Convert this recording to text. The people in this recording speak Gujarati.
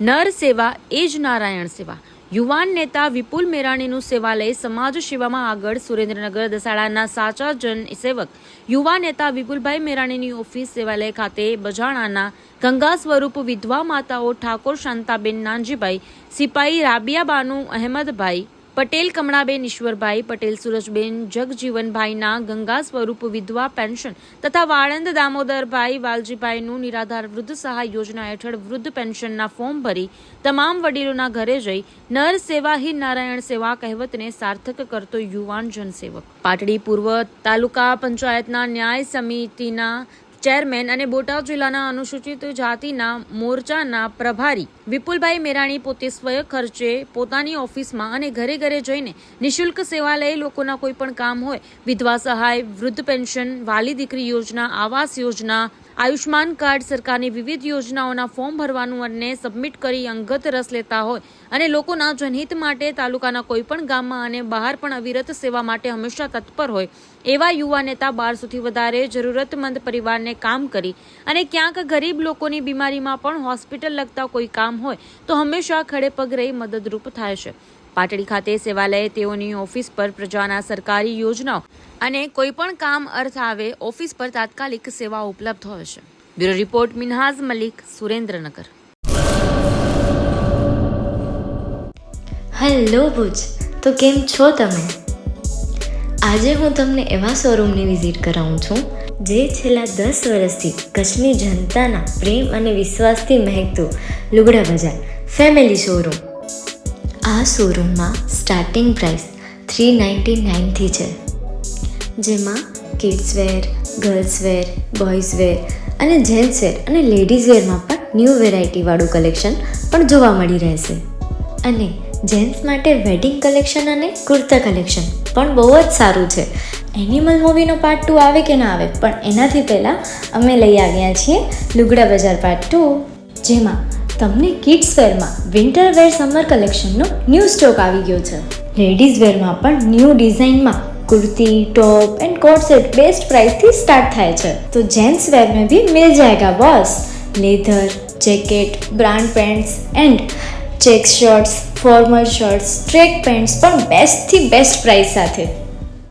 નર સેવા એ જ નારાયણ સેવા. યુવાન નેતા વિપુલ મેરાણીનું સેવાલય સમાજ સેવામાં આગળ. સુરેન્દ્રનગર દસાડાના સાચા જનસેવક યુવા નેતા વિપુલભાઈ મેરાણીની ઓફિસ સેવાલય ખાતે બજાણાના ગંગા સ્વરૂપ વિધવા માતાઓ ઠાકોર શાંતાબેન નાનજીભાઈ, સિપાઈ રાબિયાબાનુ અહેમદભાઈ પટેલ, કમળાબેન ઈશ્વરભાઈ પટેલ, સુરજબેન જગજીવનભાઈના ગંગા સ્વરૂપ વિધવા પેન્શન તથા વાળંદ દામોદરભાઈ વાલજીભાઈનું નિરાધાર વૃદ્ધ સહાય યોજના હેઠળ વૃદ્ધ પેન્શનના ફોર્મ ભરી તમામ વડીલોના ઘરે જઈ નર સેવા હી નારાયણ સેવા કહેવતને સાર્થક કરતો યુવાન જનસેવક. પાટડી પૂર્વ તાલુકા પંચાયતના ન્યાય સમિતિના ચેરમેન અને બોટાદ જિલ્લાના અનુસૂચિત જાતિના મોરચાના પ્રભારી વિપુલભાઈ મેરાણી પોતે સ્વયં ખર્ચે પોતાની ઓફિસમાં અને ઘરે ઘરે જઈને નિઃશુલ્ક સેવા લઈ લોકોના કોઈ પણ કામ હોય, વિધવા સહાય, વૃદ્ધ પેન્શન, વાલી દીકરી યોજના, આવાસ યોજના, આયુષ્માન કાર્ડ, સરકારની વિવિધ યોજનાઓના ફોર્મ ભરવાનું અને સબમિટ કરી અંગત રસ લેતા હોય અને લોકોના જનહિત માટે તાલુકાના કોઈ પણ ગામમાં અને બહાર પણ અવિરત સેવા માટે હંમેશા તત્પર હોય એવા યુવા નેતા 1200થી વધારે જરૂરતમંદ પરિવારને કામ કરી અને ક્યાંક ગરીબ લોકોની બીમારીમાં પણ હોસ્પિટલ લગતા કોઈ કામ હોય તો હંમેશા ખડે પગ રહી મદદરૂપ થાય છે. પાટડી ખાતે સેવાલય તેઓની ઓફિસ પર પ્રજાના સરકારી યોજનાઓ અને કોઈ પણ કામ અર્થ આવે ઓફિસ પર તાત્કાલિક સેવા ઉપલબ્ધ હોય છે. Bureau report Minhaz Malik, Surendranagar. Hello Bhuj, તો કેમ છો તમે? આજે હું તમને એવા શોરૂમની વિઝિટ કરાવું છું જે છેલ્લા 10 વર્ષથી કચ્છની જનતાના પ્રેમ અને વિશ્વાસથી મહેકતું લુગડા બજાર ફેમિલી શોરૂમ. આ શોરૂમમાં સ્ટાર્ટિંગ પ્રાઇસ 399થી છે, જેમાં kids wear, girls wear, boys wear અને જેન્ટ્સ વેર અને લેડીઝ વેરમાં પણ ન્યૂ વેરાયટીવાળું કલેક્શન પણ જોવા મળી રહેશે. અને જેન્ટ્સ માટે વેડિંગ કલેક્શન અને કુર્તા કલેક્શન પણ બહુ જ સારું છે. એનિમલ મૂવીનો પાર્ટ 2 આવે કે ના આવે, પણ એનાથી પહેલાં અમે લઈ આવ્યા છીએ લુગડા બજાર પાર્ટ 2, જેમાં તમને કિડ્સ વેરમાં વિન્ટર વેર સમર કલેક્શનનો ન્યૂ સ્ટોક આવી ગયો છે. લેડીઝ વેરમાં પણ ન્યૂ ડિઝાઇનમાં kurti, top and coat set best price थी स्टार्ट थाय छे. तो जेंट्स वेर में भी मिल जाएगा boss. Leather, jacket, brand pants and check shirts, formal shirts, track pants पण बेस्ट थी बेस्ट प्राइस साथे.